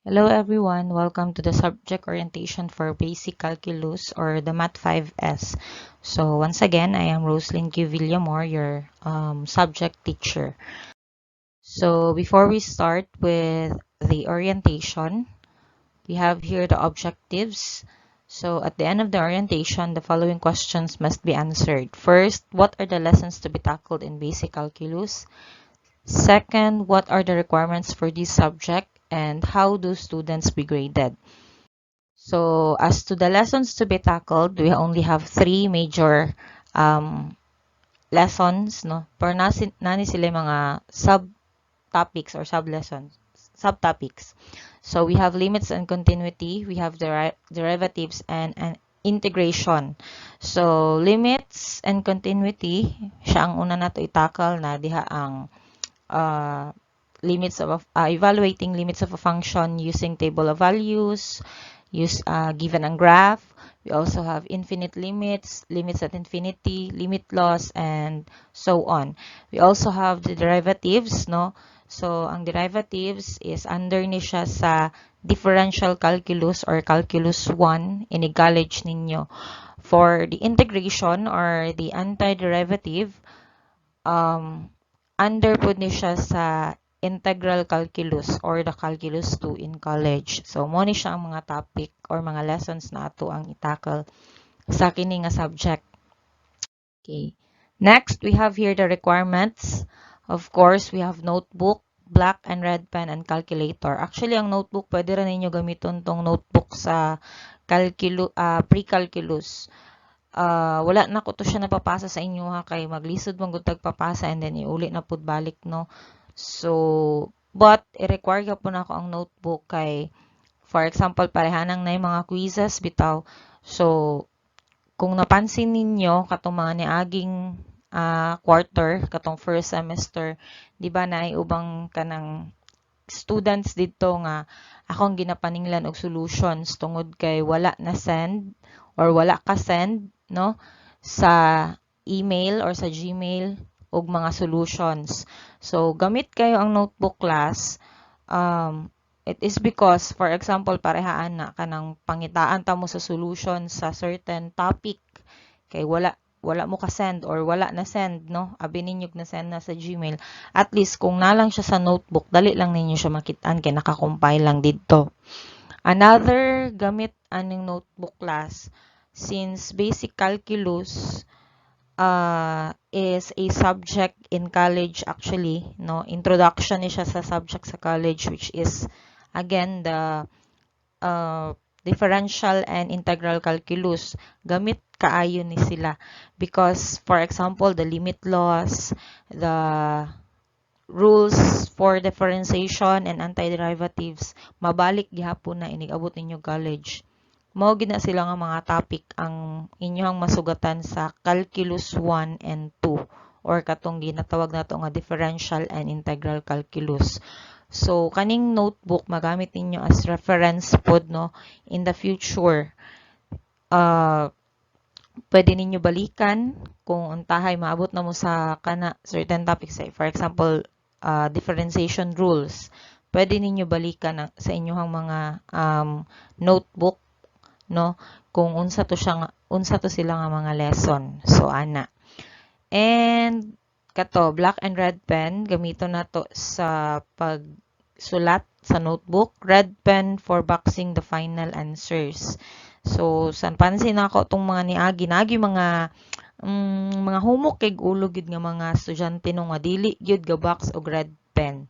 Hello everyone, welcome to the subject orientation for basic calculus or the MTH5s. So once again, I am Roslyn Q. Villamor, your subject teacher. So before we start with the orientation, we have here the objectives. So at the end of the orientation, the following questions must be answered. First, what are the lessons to be tackled in basic calculus? Second, what are the requirements for this subject and how do students be graded? So as to the lessons to be tackled, we only have three major um, lessons, no? Pero nani sila mga subtopics or sub-lessons, subtopics. So we have limits and continuity, we have derivatives and integration. So limits and continuity, siya ang una nato i-tackle na diha ang uh, evaluating limits of a function using table of values, given and graph. We also have infinite limits, limits at infinity, limit laws, and so on. We also have the derivatives, no? So, ang derivatives is under ni siya sa differential calculus or calculus 1 ini-college ninyo. For the integration or the antiderivative, um, under po ni siya sa integral calculus or the calculus 2 in college. So, mo ni siya ang mga topic or mga lessons na ato ang itakal sa kini nga subject. Okay. Next, we have here the requirements. Of course, we have notebook, black and red pen, and calculator. Actually, ang notebook, pwede rin ninyo gamiton tong notebook sa pre-calculus. Wala na ko to siya napapasa sa inyo ha, kay maglisod mong gutag papasa and then iuli na pud balik, no? So, but i-require ka po na ako ang notebook kay, for example, parehanang na yung mga quizzes bitaw. So, kung napansin ninyo, katong mga niaging quarter, katong first semester, di ba na ubang kanang students dito nga akong ginapaninglan og solutions tungod kay wala na send or wala ka send, no, sa email or sa Gmail og mga solutions. So, gamit kayo ang notebook class. It is because, for example, parehaan na kanang pangitaan ta mo sa solution sa certain topic kay wala mo ka send or wala na send, no? Abi ninyo na send na sa Gmail. At least kung nalang siya sa notebook, dali lang ninyo siya makitaan kay naka-compile lang dito. Another gamit aning notebook class, since basic calculus is a subject in college actually, no? Introduction ni siya sa subject sa college, which is again the differential and integral calculus. Gamit kaayo ni sila because, for example, the limit laws, the rules for differentiation and antiderivatives, mabalik gihapon na inigabot ninyo college. Mao gina sila nga mga topic ang inyong masugatan sa calculus 1 and 2 or katong ginatawag nato nga differential and integral calculus. So, kaning notebook magamit ninyo as reference pod, no, in the future. Pwede ninyo balikan kung untahay maabot na mo sa kana certain topics, for example, differentiation rules. Pwede ninyo balikan sa inyong mga notebook, no, kung unsa to sila nga mga lesson. So ana. And kato, black and red pen gamito na to sa pagsulat sa notebook, red pen for boxing the final answers. So san pansin ako tong mga niagi mga homework kay ulo gid nga mga estudyante no nga dili gyud ga box og red pen.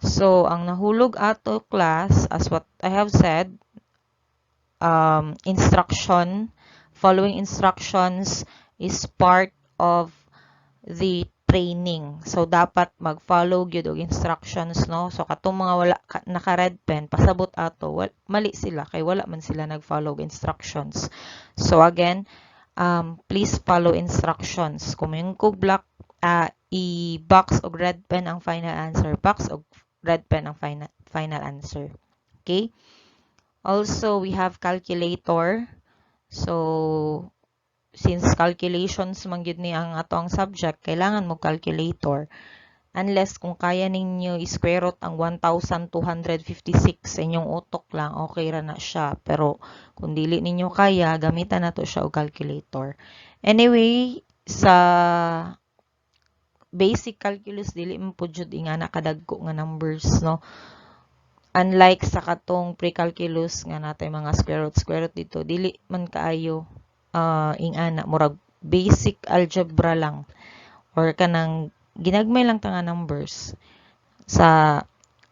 So ang nahulog ato class, as what I have said, following instructions is part of the training. So, dapat mag-follow gyud og instructions, no? So, katong mga wala naka-red pen, pasabot ato, mali sila, kay wala man sila nag-follow og instructions. So, again, please follow instructions. Kung yung kog black, i-box og red pen ang final answer, box og red pen ang final answer. Okay? Also, we have calculator. So, since calculations man gyud ni ang atong subject, kailangan mo calculator. Unless kung kaya ninyo i-square root ang 1,256 sa inyong utok lang, okay ra na siya. Pero kung dili ninyo kaya, gamitan na to siya og calculator. Anyway, sa basic calculus dili mo pud jud nga nakadagko nga numbers, no? Unlike sa katong pre-calculus nga natay mga square root dito, dili man kaayo ingana murag basic algebra lang or kanang ginagmay lang ta nga numbers sa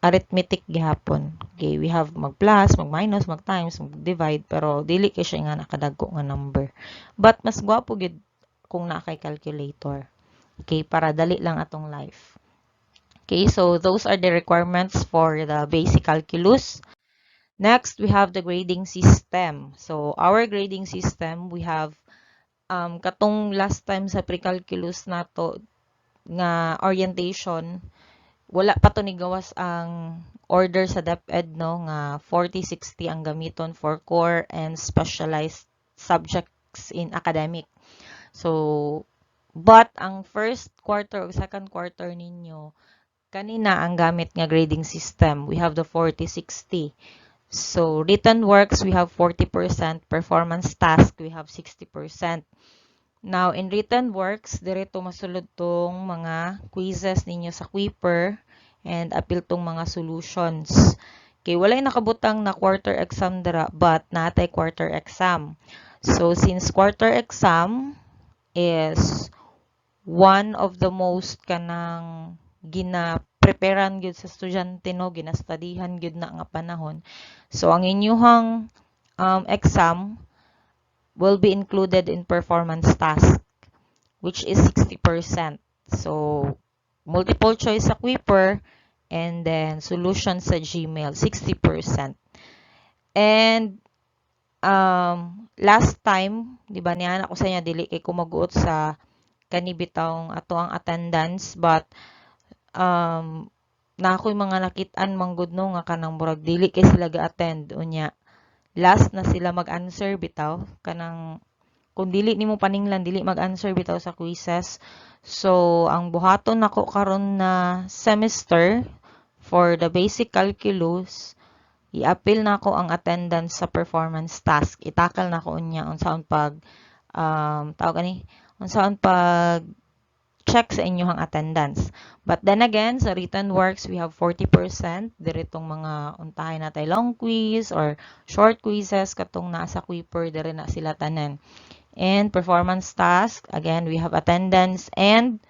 arithmetic gihapon. Okay, we have mag-plus, mag-minus, mag-times, mag-divide, pero dili kay siya nga nakadagko nga number. But mas gwapo gid kung na kay calculator. Okay, para dali lang atong life. Okay, so those are the requirements for the basic calculus. Next, we have the grading system. So, our grading system, we have katong last time sa pre-calculus nato nga orientation, wala pa to ni gawas ang order sa DepEd, no, nga 40-60 ang gamiton for core and specialized subjects in academic. So, but ang first quarter o second quarter ninyo, kanina ang gamit nga grading system. We have the 40-60. So, written works, we have 40%. Performance task, we have 60%. Now, in written works, dirito masulod tong mga quizzes ninyo sa Quiper and apil tong mga solutions. Okay, walay nakabutang na quarter exam dira, but natay quarter exam. So, since quarter exam is one of the most kanang gina-preparan gyud sa estudyante, no, ginastudihan gyud na nga panahon. So ang inyuhang exam will be included in performance task, which is 60%. So multiple choice sa Quiper and then solution sa Gmail, 60%. And last time, di ba niyan ako sa inyo dili kay kumaguot sa kanibitawng ato ang attendance, but na ako'y mga nakitaan manggod no nga kanang murag dili kay sila ga-attend unya. Last na sila mag-answer bitaw kanang kung dili nimo paninglan dili mag-answer bitaw sa quizzes. So ang buhaton nako karon na semester for the basic calculus, i-appeal nako ang attendance sa performance task. Itakal nako unya unsaon pag tawag ani unsaon pag check sa inyong attendance. But then again, sa written works, we have 40%. Diretong mga untahay na tayo long quiz or short quizzes, katong nasa Quiper, dire na sila tanan. And performance task, again, we have attendance and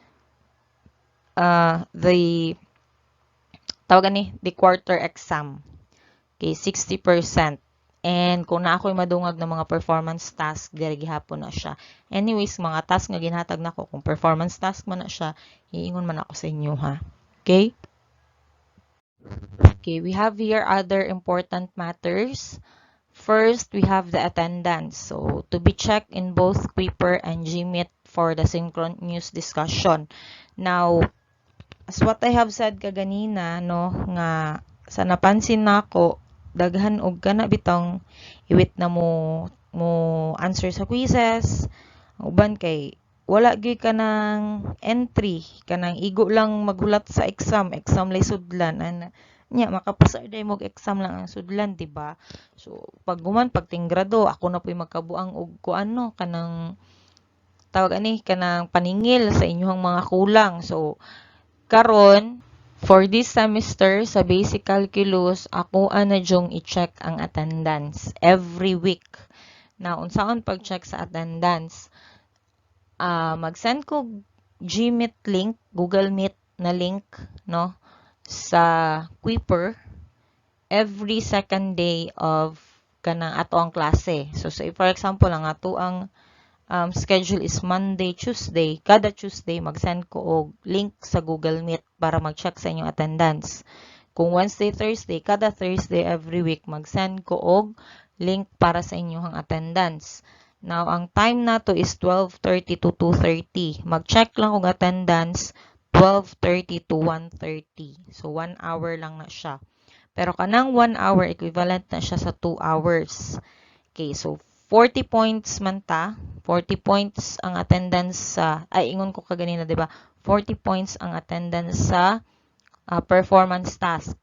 the quarter exam. Okay, 60%. And kung na ako'y madungag ng mga performance task, dire gihapon na siya. Anyways, mga task nga ginhatag nako, kung performance task man na siya, hiingon man ako sa inyo, ha. Okay? Okay, we have here other important matters. First, we have the attendance. So, to be checked in both Quiper and Gmeet for the synchronous discussion. Now, as what I have said kaganina, no, nga sa napansin nako, daghan og kana bitang iwit na mo answer sa quizzes. Uban kay wala gyud kanang entry, kanang igo lang maghulat sa exam lay sudlan nya makapasa day mo exam lang ang sudlan, di ba? So pag tinggrado ako na puy magkabuang og kuan, no, kanang tawag ani kanang paningil sa inyong mga kulang. So karon for this semester, sa basic calculus, ako na dyong i-check ang attendance every week. Now, unsaon pag-check sa attendance? Mag-send ko Gmeet link, Google Meet na link, no, sa Quiper every second day of kanang ato ang klase. So, for example, ang ato ang schedule is Monday, Tuesday. Kada Tuesday, mag-send ko og link sa Google Meet para mag-check sa inyong attendance. Kung Wednesday, Thursday, kada Thursday every week, mag-send ko og link para sa inyong attendance. Now, ang time na to is 12:30 to 2:30. Mag-check lang og attendance 12:30 to 1:30. So, 1 hour lang na siya. Pero kanang 1 hour, equivalent na siya sa 2 hours. Okay, so 40 points man ta. 40 points ang attendance sa, ingon ko kaganina, di ba? 40 points ang attendance sa performance task.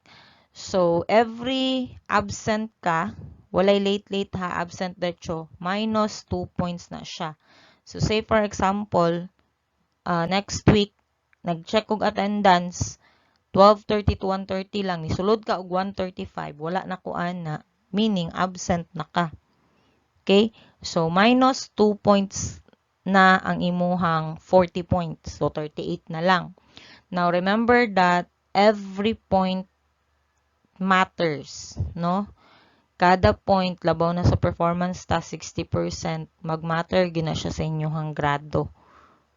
So, every absent ka, walay late ha, absent diretsyo, minus 2 points na siya. So, say for example, next week, nag-check og attendance, 12:30 to 1:30 lang, nisulod ka og 1:35, wala na kuan na, meaning absent na ka. Okay? So, minus 2 points na ang imuhang 40 points. So, 38 na lang. Now, remember that every point matters, no? Kada point, labaw na sa performance task 60%, mag-matter gina siya sa inyong grado.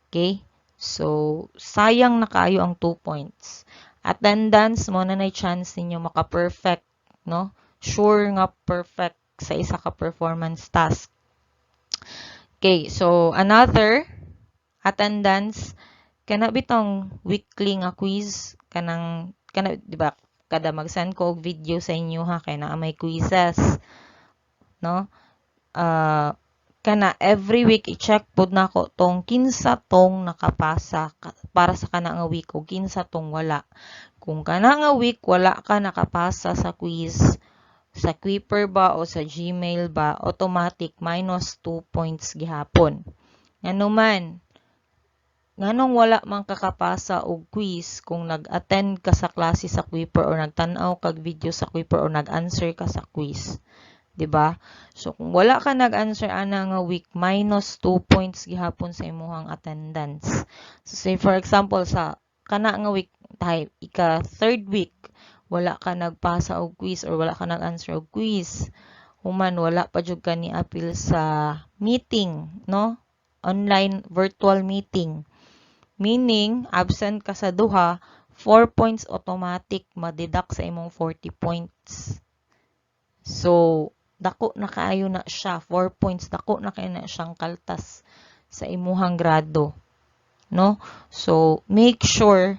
Okay? So, sayang na kayo ang 2 points. Attendance mo na chance ninyo maka-perfect, no? Sure nga perfect sa isa ka performance task. Okay, so another attendance kana bitong weekly nga quiz kana di ba kada mag-send ko og video sa inyo ha kay naa may quizzes, no? Kana every week i-check pod nako tong kinsa tong nakapasa para sa kana nga week o kinsa tong wala. Kung kana nga week wala ka nakapasa sa quiz, sa Quiper ba o sa Gmail ba, automatic minus 2 points gihapon. Nganuman, nganong wala man kakapasa og quiz kung nag-attend ka sa klase sa Quiper o nagtan-aw kag video sa Quiper o nag-answer ka sa quiz. 'Di ba? So kung wala ka nag-answer ana nga week, minus 2 points gihapon sa imong attendance. So say for example sa kana nga week, ika third week, wala ka nagpasa og quiz or wala ka nag-answer og quiz. Human wala pa jud ka ni appeal sa meeting, no? Online virtual meeting. Meaning absent ka sa duha, 4 points automatic ma-deduct sa imong 40 points. So, dako na kaayo na siya, 4 points, dako na kaayo na siyang kaltas sa imuhang grado, no? So, make sure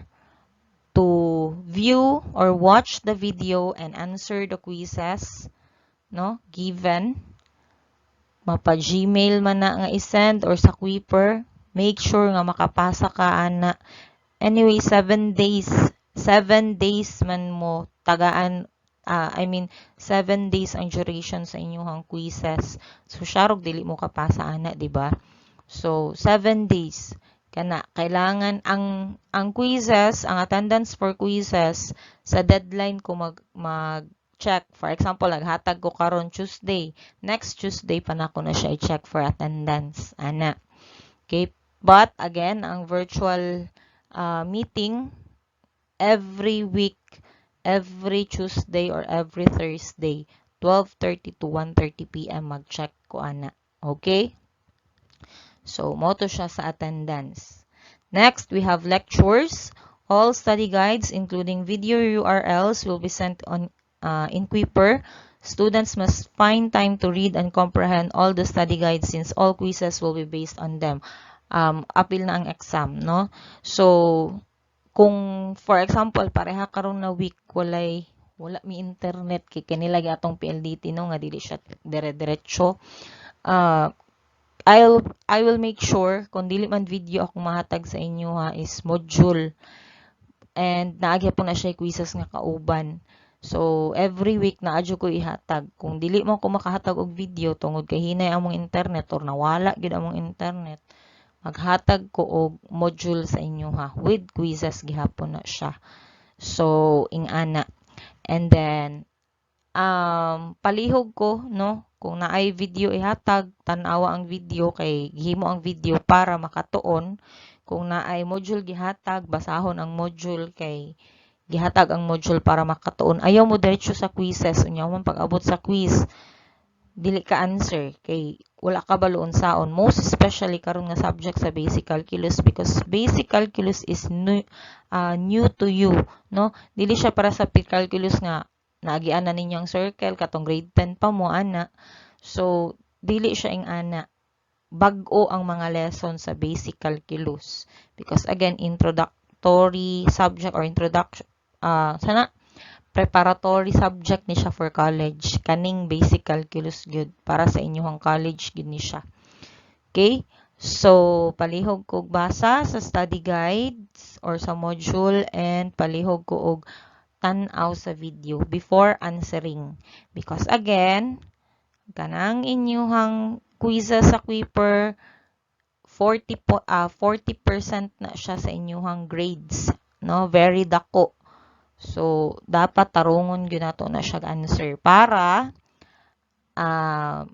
to view or watch the video and answer the quizzes, no? Given, mapa-Gmail man na nga i-send or sa Quiper, make sure nga makapasa ka ana. Anyway, 7 days. 7 days man mo tagaan 7 days ang duration sa inyong quizzes. So, syarog dili mo kapasa ana, di ba? So, 7 days. Kana, kailangan ang quizzes, ang attendance for quizzes, sa deadline ko mag-check. For example, naghatag ko karon Tuesday. Next Tuesday pa na ko na siya i-check for attendance. Ana. Okay? But, again, ang virtual meeting, every week, every Tuesday or every Thursday, 12:30 to 1:30 p.m. mag-check ko ana. Okay? So, moto siya sa attendance. Next, we have lectures. All study guides, including video URLs, will be sent on in Quiper. Students must find time to read and comprehend all the study guides since all quizzes will be based on them. Apil na ang exam, no? So, kung for example, pareha karon na week, wala mi internet, kay kanila atong PLDT, no? Nga dili siya dire-diretso. I will make sure, kung dili man video akong mahatag sa inyo ha, is module. And naagya po na siya quizzes nga kauban. So, every week na adyo ko ihatag. Kung dili mo ko makahatag og video, tungod kay hinay among internet or nawala gid among internet, maghatag ko og module sa inyo ha, with quizzes gihapon na siya. So, ingana. And then, palihog ko, no? Kung naay video ihatag, tanawa ang video kay gihimo ang video para makatuon. Kung naay module gihatag, basahon ang module kay gihatag ang module para makatuon. Ayaw mo diretso sa quizzes. Unya man pag-abot sa quiz, dili ka answer kay wala ka baloon saon. Most especially karon nga subject sa basic calculus because basic calculus is new to you, no? Dili siya para sa calculus nga naagian na ninyong circle katong grade 10 pa mo ana. So dili siya ing ana. Bag-o ang mga lesson sa basic calculus because again introductory subject or introduction preparatory subject ni siya for college. Kaning basic calculus good para sa inyong college gid ni siya. Okay? So, palihog kog basa sa study guides or sa module and palihog ko og tan-aw sa video before answering. Because again, kanang inyuhang quizzes sa Quiper, 40% na siya sa inyuhang grades, no? Very dako. So, dapat tarungon gyud nato na siya answer para uh,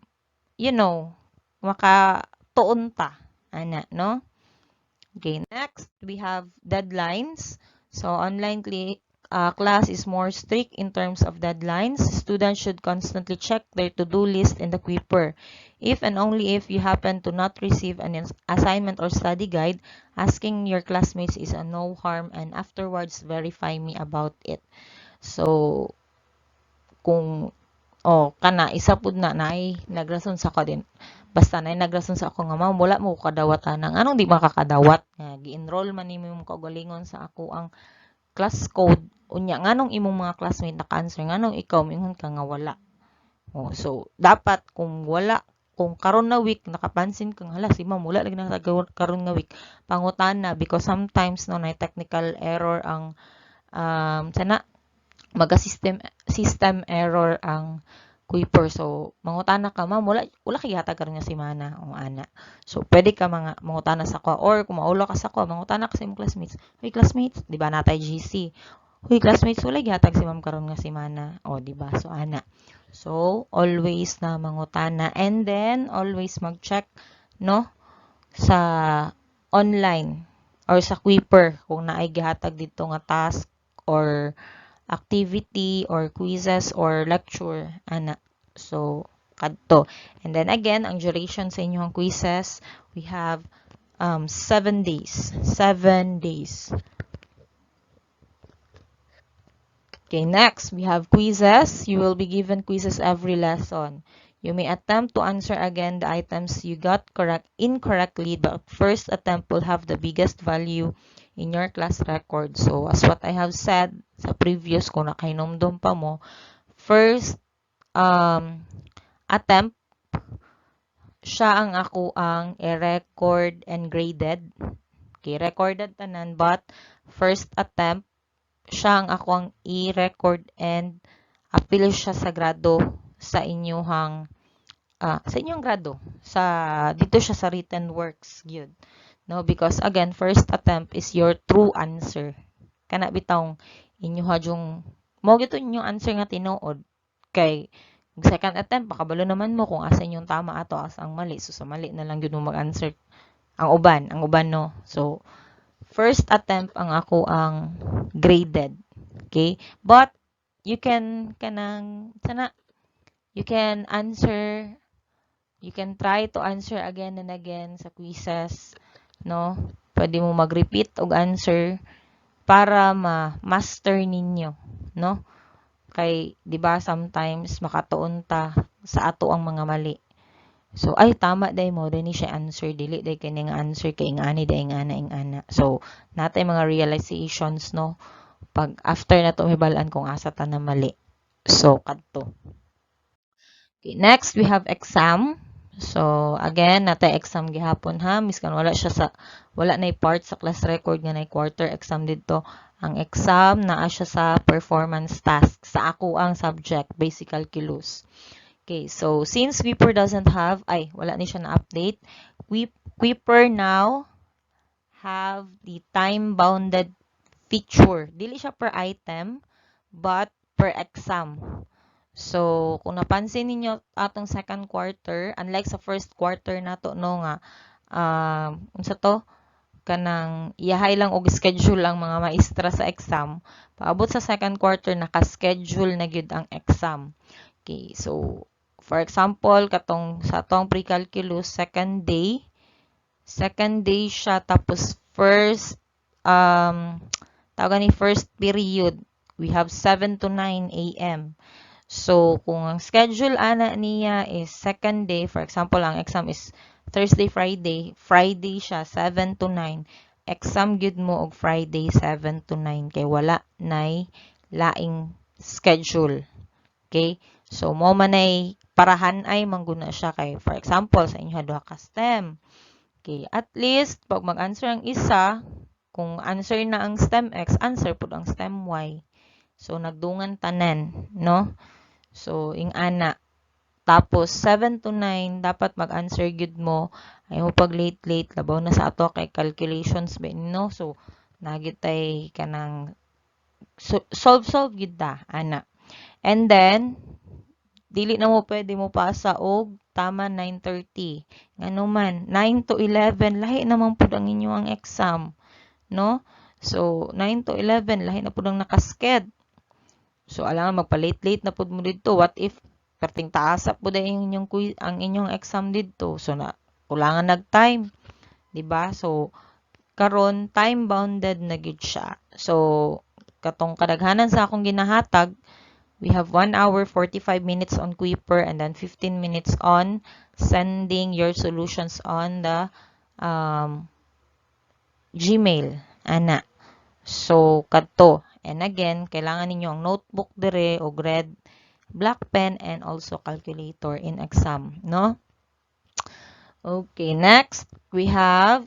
you know, makatuon ta ana, no? Okay, next we have deadlines. So class is more strict in terms of deadlines. Students should constantly check their to-do list in the Quipper. If and only if you happen to not receive an assignment or study guide, asking your classmates is a no harm and afterwards verify me about it. So, kung kana isa pud na nay nagrason sa ko din. Basta nay nagrason sa ako nga ma'am wala mo ko kadawatan ng anong di makakadawat nga gi-enroll man nimo yung kaugalingon sa ako ang class code unya nganong imong mga classmate naka-answer nganong ikaw mingon ka nga wala. So dapat kung wala kung karon na week nakapansin kang hala si ma'am wala lagi na karon nga week pangutana because sometimes no na technical error ang sana system error ang Kuiper. So, mangutana ka, ma'am, wala kay hatag karon nga semana o ana. So, pwede ka mangutana sa ko or kung maula ka sa ko, mangutana ka sa imong classmates. Hey, classmates, di ba natay GC? Huy, classmates, wala gihatag si ma'am karon nga semana. O, di ba? So, ana. So, always na mangutana and then always mag-check no sa online or sa Kuiper kung naay gihatag dito nga task or activity or quizzes or lecture ana. So kadto, and then again ang duration sa inyong quizzes we have 7 days. Okay, next we have quizzes. You will be given quizzes every lesson. You may attempt to answer again the items you got incorrectly, but first attempt will have the biggest value in your class record. So, as what I have said sa previous, kung nakainomdom pa mo, first attempt, siya ang ako ang i-record and graded. Okay, recorded tanan, but first attempt, siya ang ako ang i-record and appeal siya sa grado sa inyong grado dito siya sa written works gyud, no, because again first attempt is your true answer kana bitawng inyo hadyong mo gito inyong answer nga tinuod kay second attempt makabalo naman mo kung asa inyong tama ato asa ang mali, so sa mali na lang gyud mo mag-answer ang uban no. So first attempt ang ako ang graded. Okay? But you can answer, you can try to answer again and again sa quizzes, no? Pwede mo mag-repeat og answer para ma-master ninyo, no? Kay 'di ba sometimes makatuon ta sa ato ang mga mali. So, ay, tama day mo. Dahil siya answer. Dili day kini nga answer kay ingani day ingana. So, natay mga realizations, no? Pag after na to, hibalaan kung asa ta na mali. So, kadto. Okay, next, we have exam. So, again, natay exam gihapon ha. Miskan wala na part sa class record nga na quarter exam dito. Ang exam, naa siya sa performance task. Sa ako ang subject, basic calculus. Okay, so since Quipper doesn't have, wala ni siya na-update. Quipper now have the time-bounded feature. Dili siya per item, but per exam. So, kung napansin ninyo atong second quarter, unlike sa first quarter nato no nga, unsa to? Kanang iyahay lang og schedule ang mga maestra sa exam. Paabot sa second quarter, naka-schedule na gyud ang exam. Okay, so for example, sa atong pre-calculus, second day siya, tapos first, tawag ni first period, we have 7 to 9 a.m. So, kung ang schedule ana niya is second day, for example, ang exam is Thursday, Friday siya, 7 to 9. Exam gyud mo og Friday, 7 to 9. Kay wala nay laing schedule. Okay? So, mo manay parahan ay mangguna siya kay, for example, sa inyo duha ka STEM. Okay, at least, pag mag-answer ang isa, kung answer na ang stem X, answer po ang stem Y. So, nagdungan tanan, no? So, ing ana. Tapos, 7 to 9, dapat mag-answer gud mo. Ay mo pag late-late, labaw na sa ato kay calculations ba, no? So, nagitay ka ng solve gud ta, ana. And then, dili na mo pwede mo pasa og tama 9:30. Ngano man, 9 to 11, lahi naman pud ang inyong exam, no? So, 9 to 11, lahi na pud ang nakasked. So, alangan magpa-late-late na pud mo dito. What if perting taasa pud ang inyong exam dito? So, na kulangan nag-time, 'di ba? So, karon time bounded na gid siya. So, katong kadaghanan sa akong ginahatag, we have 1 hour 45 minutes on Kuiper and then 15 minutes on sending your solutions on the um, Gmail. Ana. So, kadto. And again, kailangan ninyo ang notebook dire o red black pen and also calculator in exam, no? Okay, next we have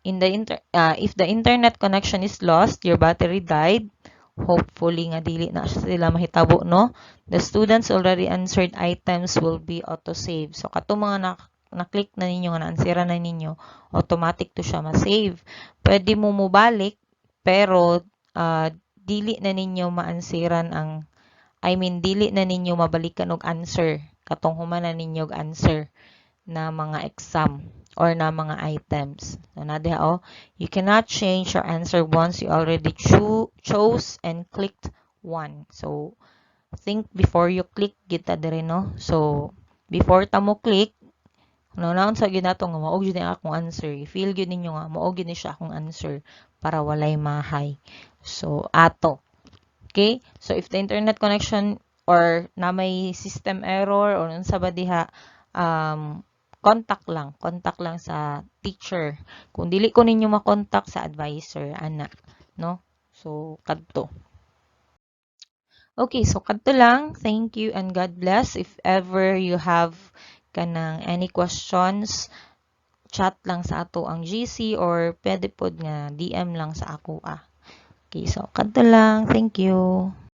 if the internet connection is lost, your battery died, hopefully nga dili na sila mahitabo, no? The students already answered items will be auto-save. So, katong mga na-click na ninyo, nga na-answera na ninyo, automatic to siya ma-save. Pwede mo mubalik, pero dili na ninyo ma-answeran dili na ninyo mabalikan og answer. Katong human na ninyo og answer na mga exam or na mga items. So, nadiha, you cannot change your answer once you already chose and clicked one. So, think before you click, kita dire, no? So, before ta mo click, naon sa ginato nga mao gyud akong answer. I-feel gyud ninyo nga mao gyud ni siya akong answer para walay mahay. So, ato. Okay? So, if the internet connection or na may system error or unsa ba diha, contact lang sa teacher. Kung dili ko ninyo makontak sa advisor, ana, no? So, kadto. Okay, so kadto lang. Thank you and God bless. If ever you have kanang any questions, chat lang sa ato ang GC or pwede pod nga DM lang sa ako. Okay, so kadto lang. Thank you.